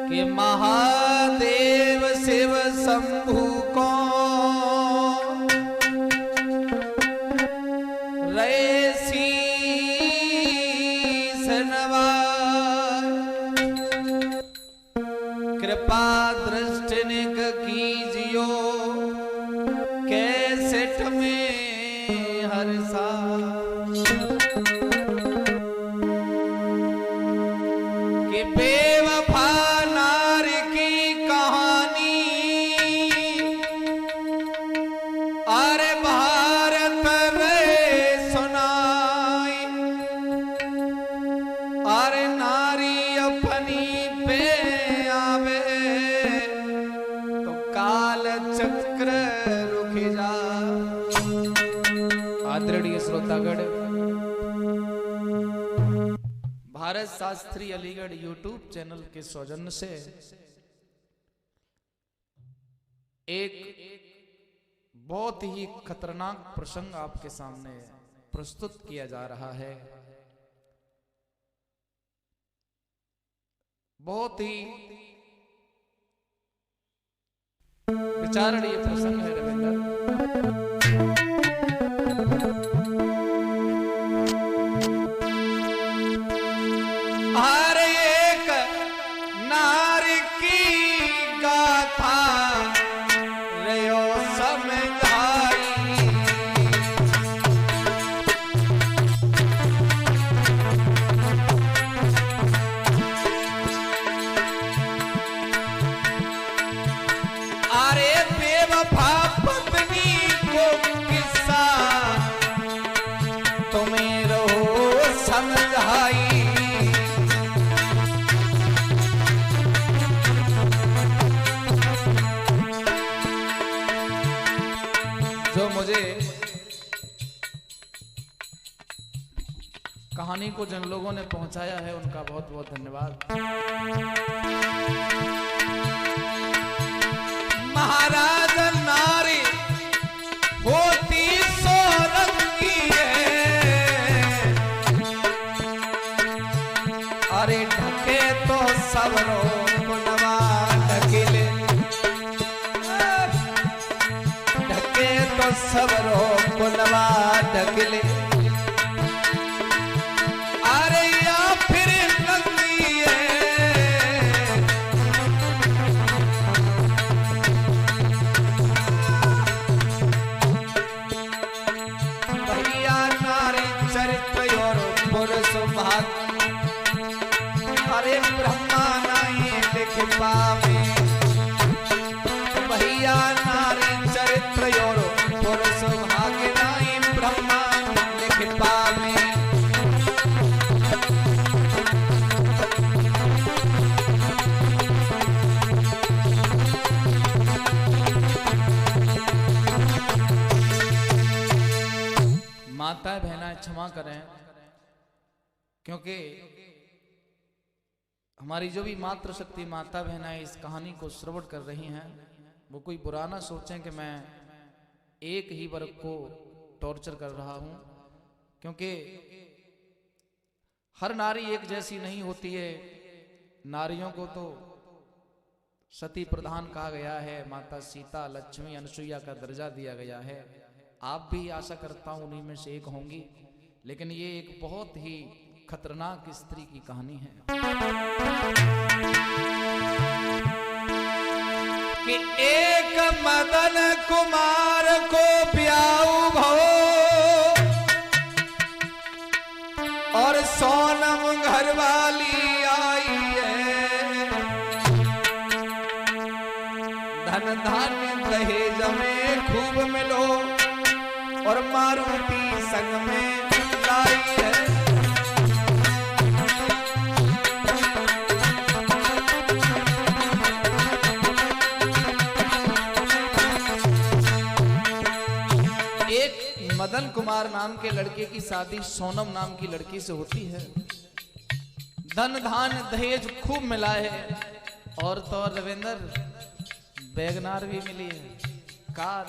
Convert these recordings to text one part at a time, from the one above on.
कि महादेव शिव शंभु को रैसी सनवाय कृपा दृष्टि निक कीजियो कैसेठ में हर साल कि बेवफा नारी की कहानी अरे भारत रे सुनाई अरे नारी अपनी पे आवे तो काल चक्र रुक जा। आदरणीय श्रोतागण, भारत शास्त्री अलीगढ़ यूट्यूब चैनल के सौजन्य से एक बहुत ही खतरनाक प्रसंग आपके सामने प्रस्तुत किया जा रहा है। बहुत ही विचारणीय प्रसंग है रविंद्र। हर एक नारी की गाथा रयो समझाई अरे बेवफा पत्नी को किस्सा तुम्हें रहो समझाई। जो मुझे कहानी को जिन लोगों ने पहुंचाया है उनका बहुत बहुत धन्यवाद। महाराज नारी होती सो रंगी है अरे ढके तो सबरो गुनवा ढकेले तो सबरो गुनवा ढकेले अरे या फिर नंगी है भैया नारी चरित्र और पुरुष भाग अरे ब्रह्मा नहीं लिख पावे भैया नारी चरित्र और पुरुष भाग नहीं ब्रह्मा लिख पावे। माता बहना क्षमा करें क्योंकि हमारी जो भी मातृ शक्ति माता बहना इस कहानी को श्रवण कर रही हैं वो कोई बुरा ना सोचें कि मैं एक ही वर्ग को टॉर्चर कर रहा हूं, क्योंकि हर नारी एक जैसी नहीं होती है। नारियों को तो सती प्रधान कहा गया है, माता सीता लक्ष्मी अनसुईया का दर्जा दिया गया है। आप भी आशा करता हूं उन्हीं में से एक होंगी, लेकिन ये एक बहुत ही खतरनाक स्त्री की कहानी है कि एक मदन कुमार को ब्याऊ भव और सोनम घरवाली आई है धन धान्य दहेज में खूब मिलो और मारुति संग में लाई है। मदन कुमार नाम के लड़के की शादी सोनम नाम की लड़की से होती है। धन धान दहेज खूब मिला है और तो रविंद्र बैगनार भी मिली है, कार।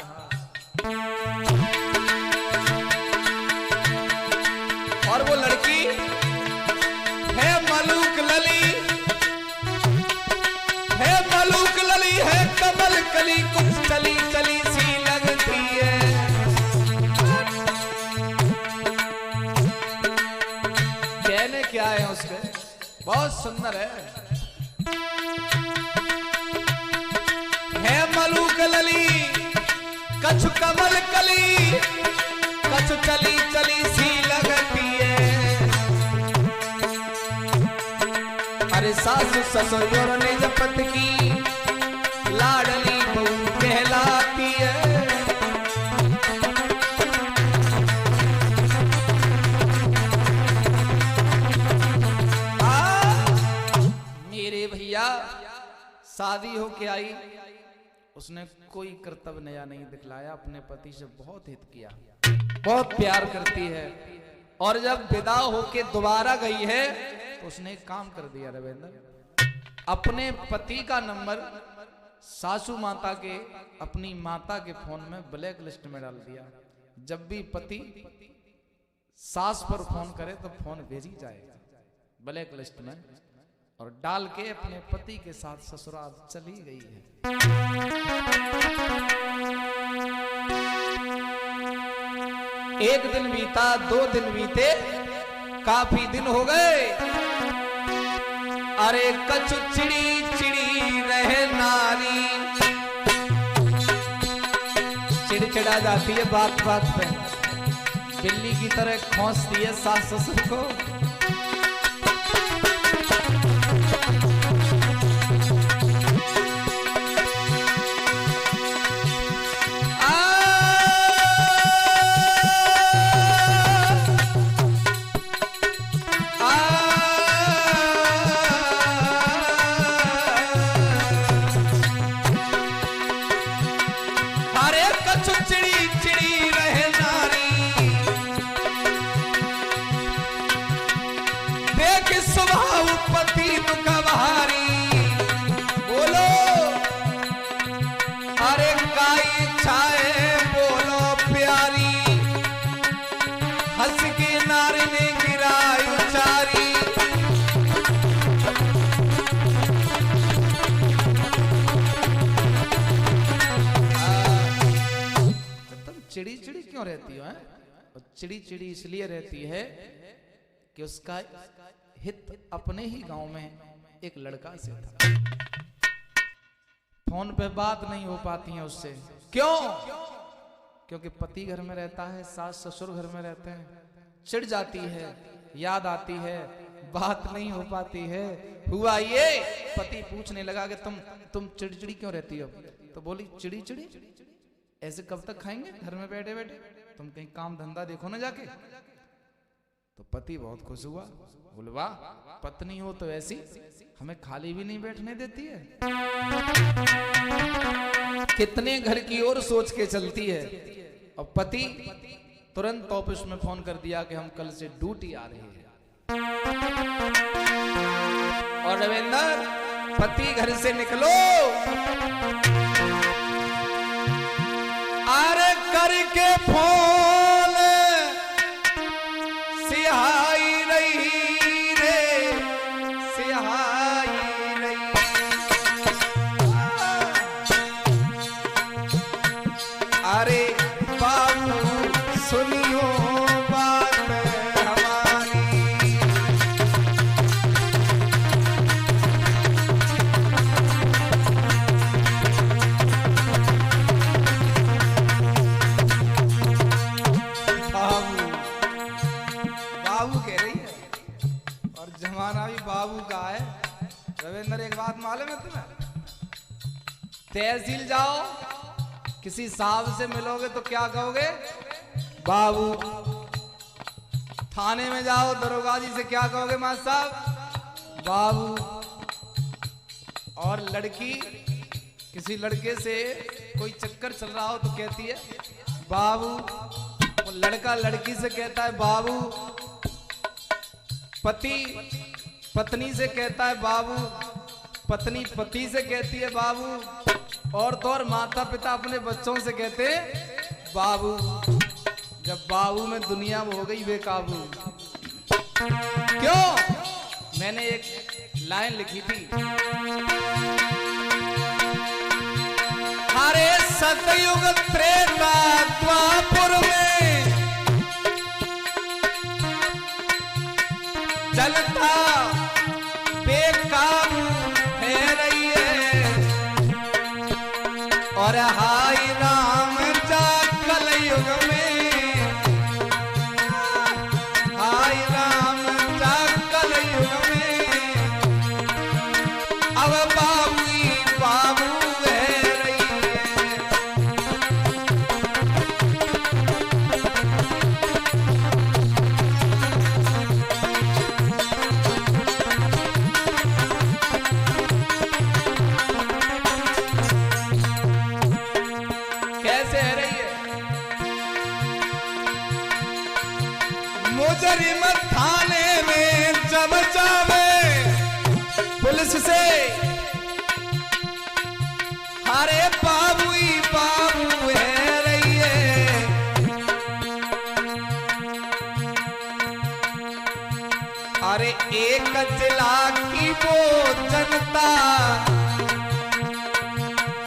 और वो लड़की है मलूक लली है मलूक लली है कमल कली, कुछ चली चली सी लगती है। कहने क्या है उसके, बहुत सुंदर है मलूक लली कछु कमल कली, कछु चली चली सी लगती है। अरे सासु ससुर ने जपत की लाडली बहू कहलाती है। मेरे भैया शादी होके आई, उसने कोई कर्तव्य नया नहीं दिखलाया, अपने पति से बहुत हित किया, बहुत प्यार करती है। और जब विदा होके दोबारा गई है तो उसने एक काम कर दिया रविंद्र, अपने पति का नंबर सासू माता के, अपनी माता के फोन में ब्लैक लिस्ट में डाल दिया। जब भी पति सास पर फोन करे तो फोन भेजी जाएगा ब्लैक लिस्ट में, और डाल के अपने पति के साथ ससुराल चली गई है। एक दिन बीता, 2 दिन बीते, काफी दिन हो गए। अरे कछु चिड़ी चिड़ी रहे नारी, चिड़चिड़ा जाती है बात बात पे, बिल्ली की तरह खोंसती है सास ससुर को। चिड़ी चिड़ी क्यों रहती हो? चिड़ी चिड़ी इसलिए रहती है कि उसका हित अपने ही गांव में एक लड़का से था। फोन पे बात नहीं हो पाती है उससे। क्यों? क्योंकि पति घर में रहता है, सास ससुर घर में रहते हैं, चिढ़ जाती है, याद आती है, बात नहीं हो पाती है। हुआ ये, पति पूछने लगा कि तुम चिड़चिड़ी क्यों रहती हो? तो बोली चिड़ी चिड़ी ऐसे कब तक खाएंगे घर में बैठे बैठे, तुम कहीं काम धंधा देखो ना जाके। तो पति बहुत खुश हुआ, बोले वाह, पत्नी हो तो ऐसी, हमें खाली भी नहीं बैठने देती है। कितने घर की ओर सोच के चलती है। और पति तुरंत ऑफिस में फोन कर दिया कि हम कल से ड्यूटी आ रहे हैं। और रविंदर, पति घर से निकलो, अरे करके फोन सिहाई रही रे, सिहाई रही। अरे बाबू सुनियो बात हमारी, बाबू कह रही है और जमाना भी बाबू का है। रविंद्र, एक बात मालूम है तुम्हें? तहसील जाओ, किसी साहब से मिलोगे तो क्या कहोगे? बाबू। थाने में जाओ, दरोगा जी से क्या कहोगे? मास्टर साहब, बाबू। और लड़की किसी लड़के से कोई चक्कर चल रहा हो तो कहती है बाबू। वो लड़का लड़की से कहता है बाबू। पति पत्नी से कहता है बाबू। पत्नी पति से कहती है बाबू। और तो और माता पिता अपने बच्चों से कहते हैं बाबू। जब बाबू में दुनिया में हो गई बेकाबू। क्यों? मैंने एक लाइन लिखी थी, सतयुग त्रेता द्वापर में चलता बेकाबू है रही है और हाय राम जा कलयुग में हाय राम जा कलयुग में अब बाबू ही बाबू है रही है। कैसे है रही है? मुजरिम थाने में जब जावे पुलिस से अरे बाबू ही बाबू है रही है। अरे एक जिला की वो जनता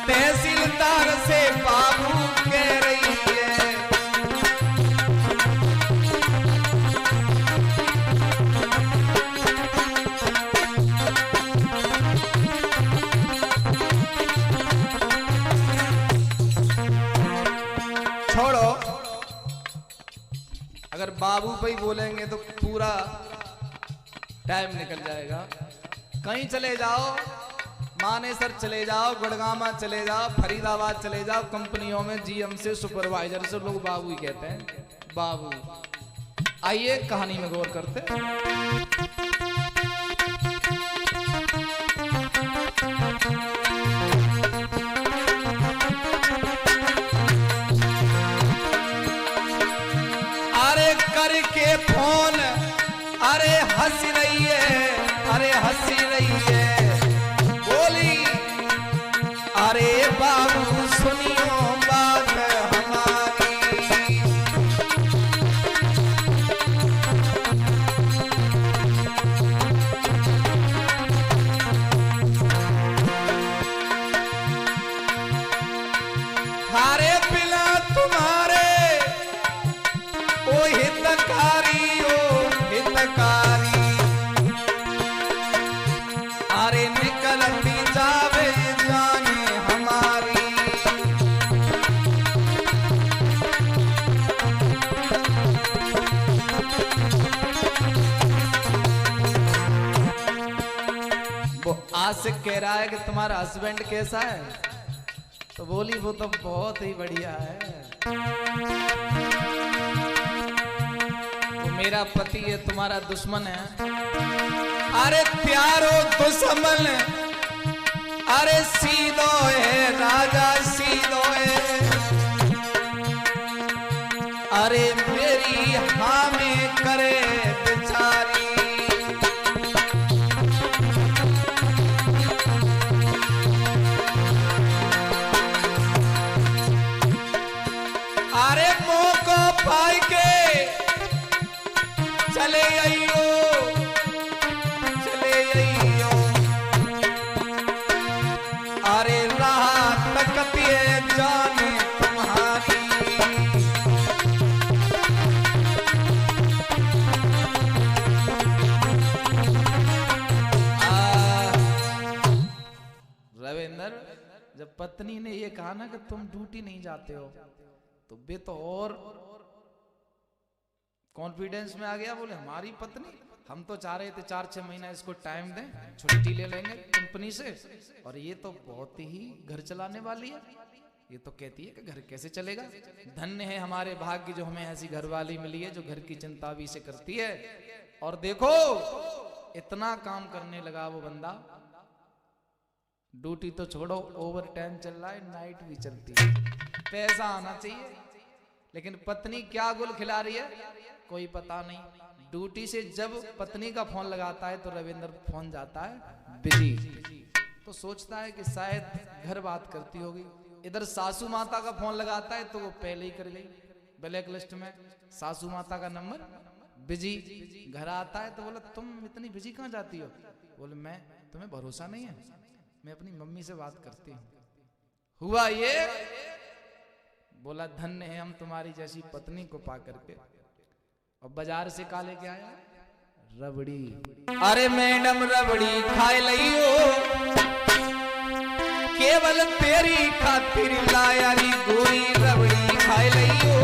तहसीलदार से बाबू कह रही है। छोड़ो, अगर बाबू पे ही बोलेंगे तो पूरा टाइम निकल जाएगा। कहीं चले जाओ, मानेसर चले जाओ, गुड़गामा चले जाओ, फरीदाबाद चले जाओ, कंपनियों में जीएम से सुपरवाइजर से लोग बाबू ही कहते हैं, बाबू। आइए कहानी में गौर करते हैं। अरे करके फोन अरे हंस रही है, अरे हंसी रही है, बोली अरे बाबू सुनियो बात हमारी। हारे बिना तुम्हारे ओ हितकारी अरे निकलती जावे जाने हमारी। वो आशिक कह रहा है कि तुम्हारा हस्बैंड कैसा है, तो बोली वो तो बहुत ही बढ़िया है, मेरा पति है, तुम्हारा दुश्मन है। अरे प्यारो दुश्मन अरे सीधो है राजा सीधो है, अरे मेरी हाँ में करे बेचारी। अरे मौका पाई के चले आइयो चले आइयो, अरे राह तकती है जाने तुम्हारी। रविंदर, जब पत्नी ने ये कहा ना कि तुम ड्यूटी नहीं जाते हो, तो बे तो और कॉन्फिडेंस में आ गया। बोले हमारी पत्नी, हम तो चाह रहे थे 4-6 महीना इसको टाइम दें, छुट्टी ले लेंगे कंपनी से, और ये तो बहुत ही घर चलाने वाली है। ये तो कहती है कि घर कैसे चलेगा। धन्य है हमारे भाग्य जो हमें ऐसी घरवाली मिली है जो घर की चिंता भी से करती है। और देखो इतना काम करने लगा वो बंदा, ड्यूटी तो छोड़ो, ओवर टाइम चल रहा है, नाइट भी चलती है, पैसा आना चाहिए। लेकिन पत्नी क्या गुल खिला रही है कोई पता नहीं। ड्यूटी से जब पत्नी का फोन लगाता है तो रविंद्र फोन जाता है बिजी, तो सोचता है कि शायद घर बात करती होगी। इधर सासू माता का फोन लगाता है तो वो पहले ही कर गई ब्लैक लिस्ट में, सासू माता का नंबर बिजी। घर आता है तो बोला तुम इतनी बिजी कहाँ जाती हो? बोले मैं, तुम्हें भरोसा नहीं है, मैं अपनी मम्मी से बात करती हूँ। हुआ ये बोला धन्य है हम तुम्हारी जैसी पत्नी को पा करके। और बाजार से का लेके आया रबड़ी। अरे मैडम रबड़ी खाए लियो, केवल तेरी खातिर लाया री गोरी रबड़ी खाए लियो,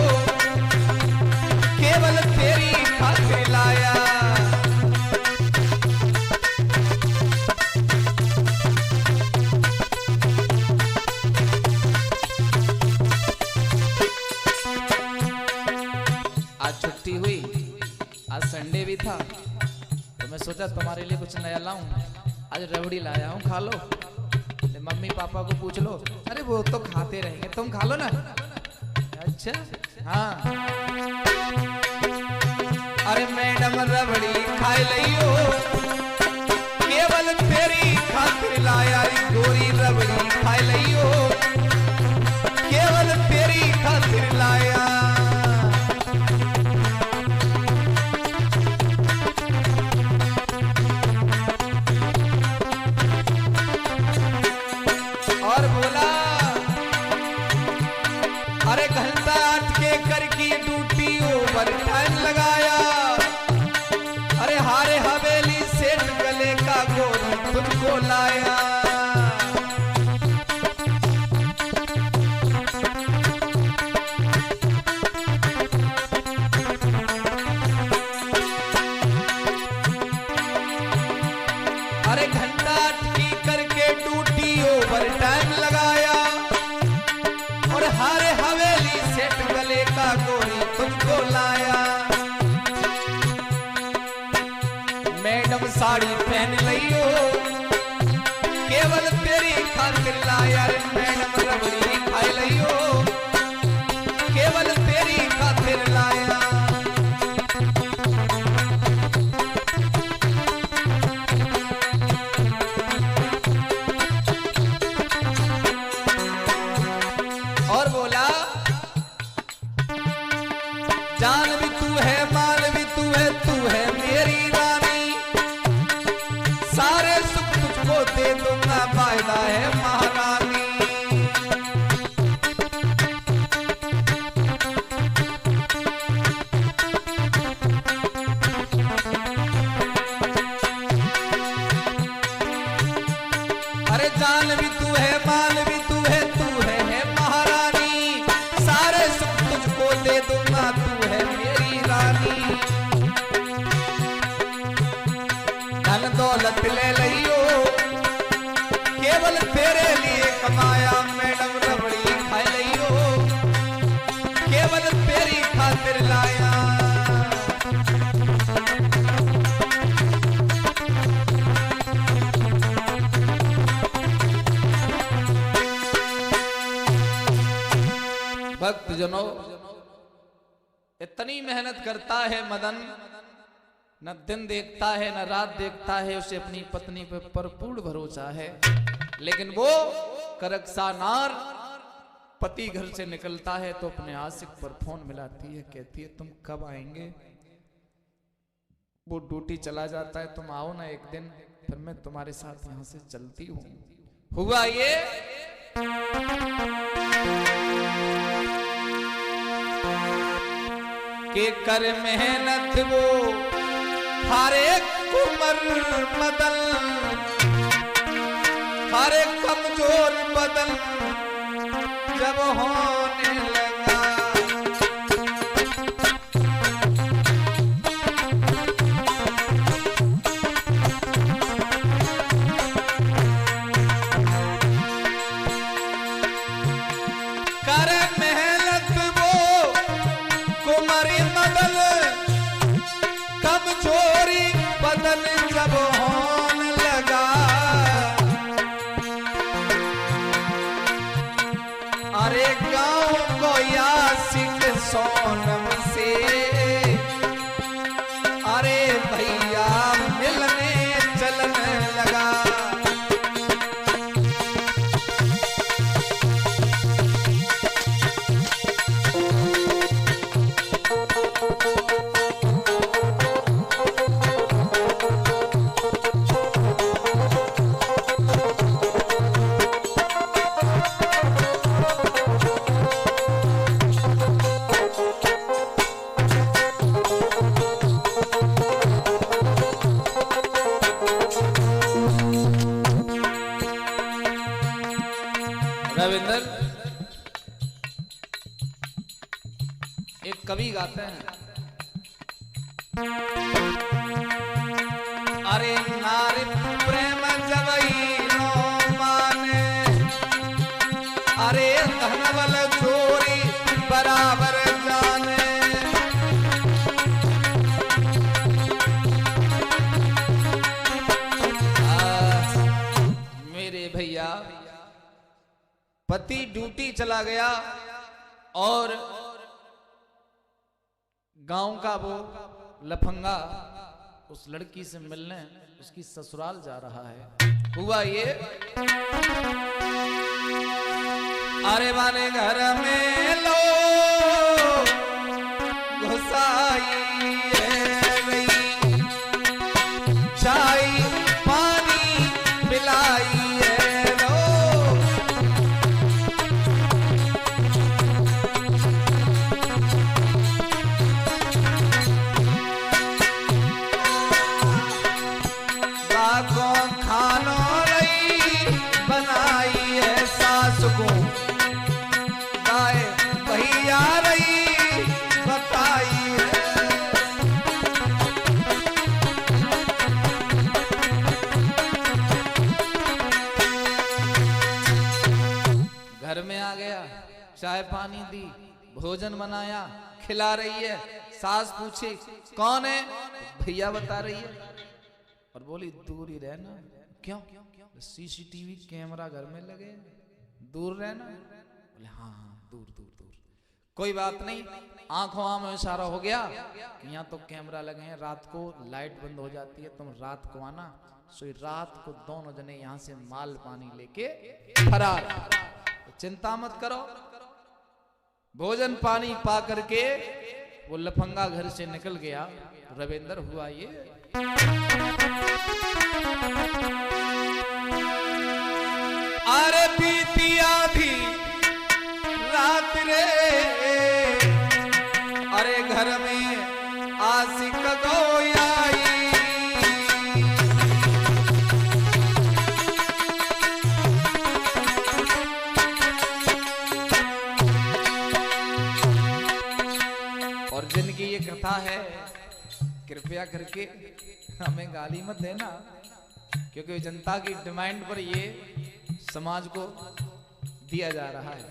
केवल तेरी खातिर लाया। आज छुट्टी हुई, आज संडे भी था, तो मैं सोचा तुम्हारे लिए कुछ नया लाऊं। आज रबड़ी लाया हूं, खा लो। मम्मी पापा को पूछ लो, अरे वो तो खाते रहेंगे, तुम खा लो ना। अच्छा हाँ। अरे मैडम रबड़ी खाए लियो, केवल तेरी खातिर लाया गोरी रबड़ी खाए लियो, केवल तेरी खातिर लाया। और बोला अरे घंटा 8 के करके ड्यूटी ओवर टाइम लगाया। अरे हारे हवेली सेठ गले का गोरी तुमको लाया। अरे घंटा 8 की करके ड्यूटी ओवर टाइम लगाया। और हारे हवेली सेठ गले का गोरी तुमको लाया। मैडम साड़ी पहन लियो, केवल तेरी खातिर लाया। मैडम रबड़ी खाए लियो, केवल तेरी खातिर लाया। और बोला जान भी तू है, माल भी तू है मेरी रानी। सारे सुख तुझको दे दूंगा, वायदा है महारानी। अरे जान भी तू है, माल भी तू है महारानी। सारे सुख तुझको दे दूंगा, तू है मेरी रानी। धन दौलत ले लियो, केवल तेरे लिए कमाया। मैडम रबड़ी खाए लियो, केवल तेरी खातिर लाया। भक्त जनों, इतनी मेहनत करता है मदन, न दिन देखता है न रात देखता है, उसे अपनी पत्नी पर भरपूर भरोसा है। लेकिन वो करकसा नार पति घर से निकलता है तो अपने आशिक पर फोन मिलाती है, कहती है तुम कब आएंगे। वो ड्यूटी चला जाता है, तुम आओ ना एक दिन, फिर मैं तुम्हारे साथ यहां से चलती हूं। हुआ ये के कर मेहनत वो हारे कुमर मदन, हारे कमजोर बदन जब होने लगा। कर मेहनत वो कुमारी मदन, कमजोरी बदन जब होने लगा। अरे गांव को रविंदर एक कवि गाते हैं, अरे नारी प्रेम जबई नो माने, अरे धनवल चोरी बराबर जाने। मेरे भैया पति ड्यूटी चला गया और गांव का वो लफंगा उस लड़की से मिलने उसकी ससुराल जा रहा है। हुआ ये, अरे माने घर में लो घुसाई गई, चाय पानी पिलाई लो। खानो रही बनाई है सास को, गाय भैया रही बताई है। घर में आ गया, चाय पानी दी, भोजन बनाया, खिला रही है। सास पूछे कौन है, भैया बता रही है और बोली दूर ही रहना। क्यों? सीसीटीवी कैमरा घर में लगे, दूर रहना। बोले हाँ हाँ दूर दूर दूर, कोई बात नहीं। आंखों में इशारा हो गया कि यहाँ तो कैमरा लगे हैं, रात को लाइट बंद हो जाती है, तुम रात को आना। सो रात को दोनों जने यहाँ से माल पानी लेके फरार। तो चिंता मत करो, भोजन पानी पा करके वो लफंगा घर से निकल गया। रविंदर हुआ ये, अरे बीती आधी रात रे, अरे घर में आशिक कोई आई। और जिनकी ये कथा है कृपया करके हमें गाली मत देना, क्योंकि जनता की डिमांड पर ये समाज को दिया जा रहा है।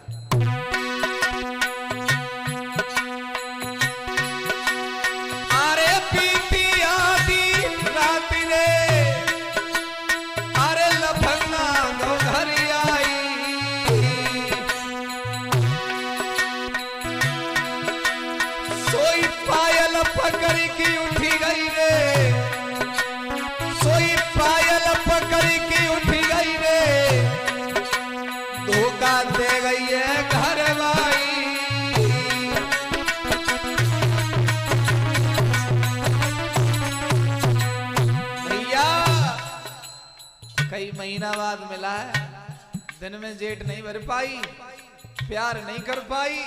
अरे बीती आधी रात रे, अरे लफंगा दो घर आई, सोई पायल पकड़ की उठी गई रे, सोई पायल पकड़ की उठी गई रे, धोखा दे गई है घर वाई। भैया कई महीना बाद मिला है, दिन में जेठ नहीं भर पाई, प्यार नहीं कर पाई,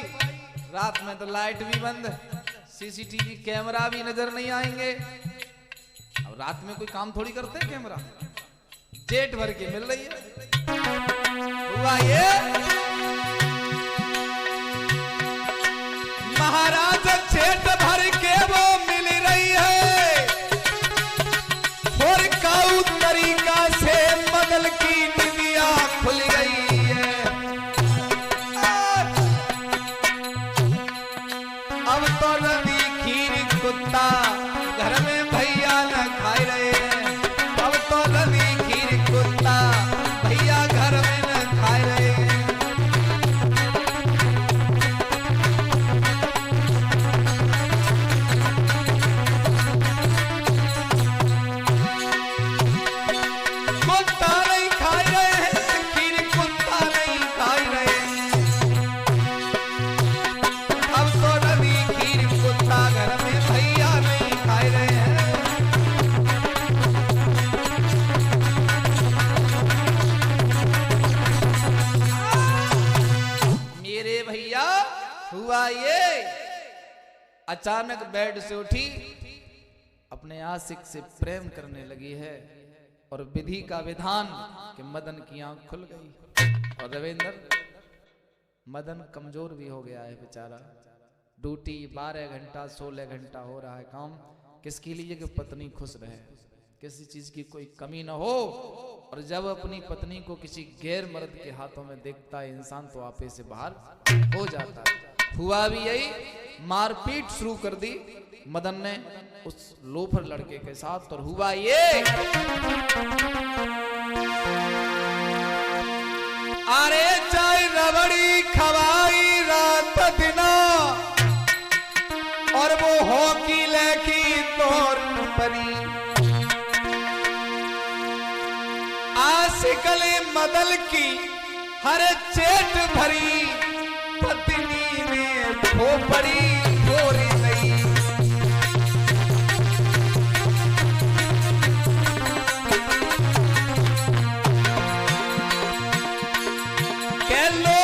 रात में तो लाइट भी बंद, सीसीटीवी कैमरा भी नजर नहीं आएंगे। अब रात में कोई काम थोड़ी करते हैं कैमरा, जेठ भर के मिल रही है। हुआ ये, महाराज जेठ भर के वो मिल रही है, और काऊ तरीका से बदल की निदिया खुल गई है। अब तो नदी खीर कुत्ता घर में भैया न खाए रहे हैं, अब तो नदी खीर कुत्ता भैया घर में न खाए रहे हैं। कुत्ता नहीं खाए रहे हैं, खीर कुत्ता नहीं खाए रहे हैं, अब तो नदी खीर कुत्ता घर में भैया नहीं खाए रहे हैं। मेरे भैया हुआ ये, अचानक बेड से उठी, अपने आशिक से प्रेम करने लगी है और विधि का विधान कि मदन की आंख खुल गई। और रविंद्र मदन कमजोर भी हो गया है बेचारा। ड्यूटी 12 घंटा 16 घंटा हो रहा है काम, किसके लिए? कि पत्नी खुश रहे, किसी चीज की कोई कमी ना हो। और जब अपनी पत्नी को किसी गैर मर्द के हाथों में देखता है इंसान तो आपे से बाहर हो जाता है। हुआ भी यही, मारपीट शुरू कर दी मदन ने उस लोफर लड़के के साथ। और हुआ ये, अरे चाय रबड़ी खवाई रात दिना, और वो हॉकी लेकी तोर परी, आशिकले मदल की हर चेट भरी, पत्नी में खोपड़ी गोरी नहीं।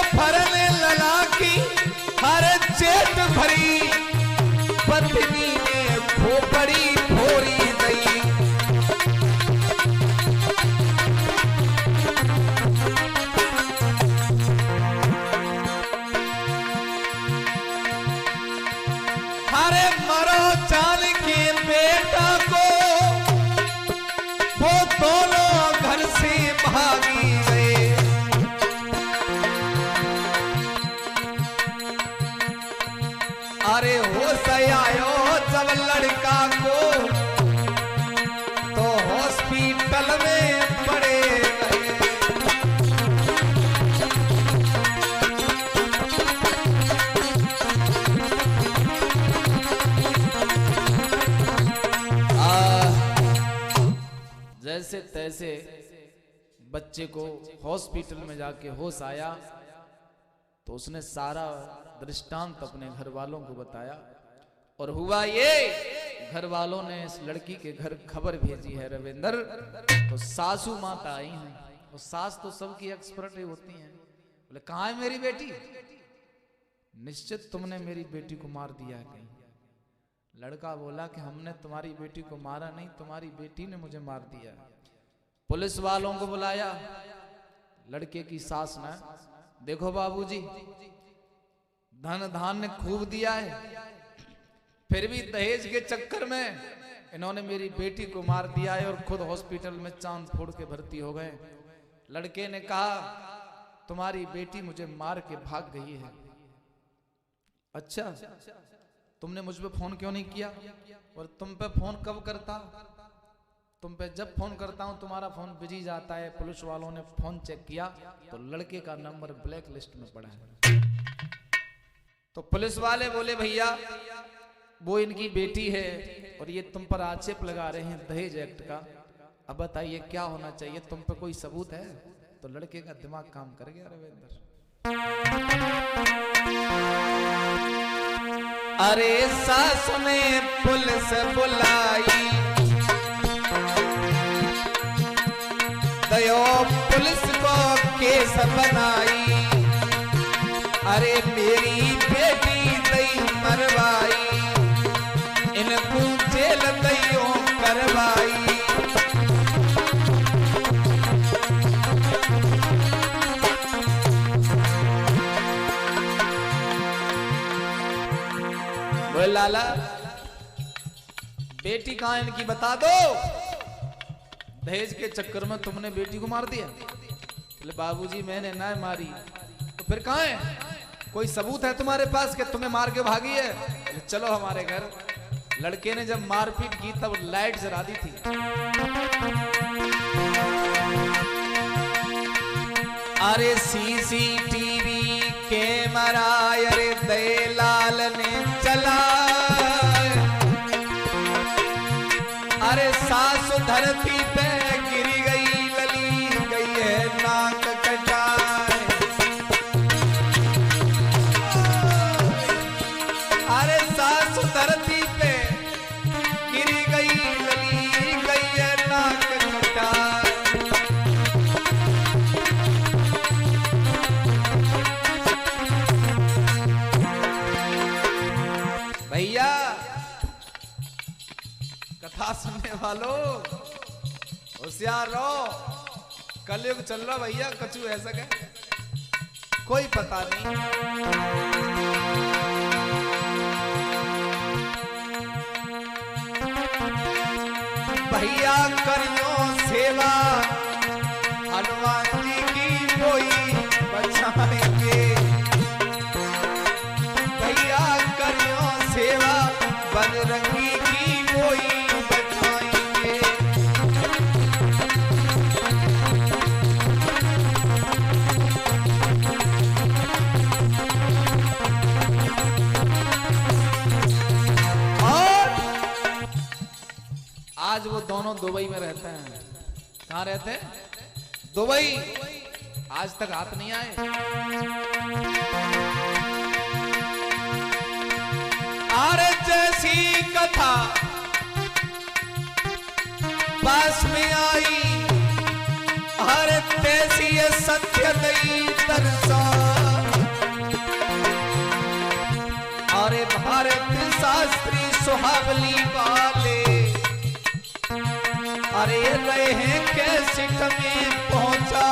फरने लला की हर चेत भरी, पत्नी ने खोपड़ी भोरी दई। हरे मरो चाल के बेटा को, वो दोनों घर से भागी गए। अरे होश आयो जब लड़का को, तो हॉस्पिटल में पड़े गए। जैसे तैसे बच्चे को हॉस्पिटल में जाके होश आया तो उसने सारा दृष्टांत अपने घर वालों को बताया। और हुआ ये, घर वालों ने इस लड़की के घर खबर भेजी है रविंदर, तो सासू माता आई हैं। और सास तो सबकी एक्सपर्ट होती हैं। बोले कहाँ है मेरी बेटी? निश्चित तुमने मेरी बेटी को मार दिया है कहीं। लड़का बोला कि हमने तुम्हारी बेटी को मारा नहीं, तुम्हारी बेटी ने मुझे मार दिया। पुलिस वालों को बुलाया। लड़के की सास ने, देखो बाबूजी, धन धान्य खूब दिया है, फिर भी दहेज के चक्कर में इन्होंने मेरी बेटी को मार दिया है और खुद हॉस्पिटल में चांद फोड़ के भर्ती हो गए। लड़के ने कहा तुम्हारी बेटी मुझे मार के भाग गई है। अच्छा, तुमने मुझ पे फोन क्यों नहीं किया? और तुम पे फोन कब करता? तुम पे जब फोन करता हूं तुम्हारा फोन बिजी जाता है। पुलिस वालों ने फोन चेक किया तो लड़के का नंबर ब्लैक लिस्ट में पड़ा है। तो पुलिस वाले बोले भैया वो इनकी बेटी है और ये तुम पर आक्षेप लगा रहे हैं दहेज एक्ट का, अब बताइए क्या होना चाहिए? तुम पे कोई सबूत है? तो लड़के का दिमाग काम कर गया रविंदर। अरे सास ने पुलिस बुलाई, दयो पुलिस को केस बनाई। अरे मेरी बेटी दई मरवाई, इनको जेल दईयो करवाई। बोल लाला बेटी कहां इनकी बता दो। दहेज के चक्कर में तुमने बेटी को मार दिया? बोले बाबूजी मैंने ना मारी। तो फिर कहां है? कोई सबूत है तुम्हारे पास कि तुम्हें मार के भागी है? बोले चलो हमारे घर। लड़के ने जब मारपीट की तब लाइट जला दी थी। अरे सीसीटीवी कैमरा अरे दयालाल ने चला। अरे सास धरती पे गिरी गई, लली गई है नाक कटाए। अरे सास धरती पे गिरी गई, लली गई है नाक कटाए। भैया कथा सुनने वालों होशियार रहो, कलयुग चल रहा भैया, कछु ऐसा क्या। कोई पता नहीं। भैया करियो सेवा हनुमान जी की कोई बचाएंगे। भैया करियो सेवा बजरंगी की कोई बचाएंगे। आज वो दोनों दुबई में रहते हैं। कहाँ रहते हैं? दुबई। आज तक हाथ नहीं आए। अरे जैसी कथा पास में आई, अरे तैसी ये सत्य नहीं दर्शा। अरे भारत शास्त्री सुहावली वाले, अरे रहे हैं कैसे में पहुंचा।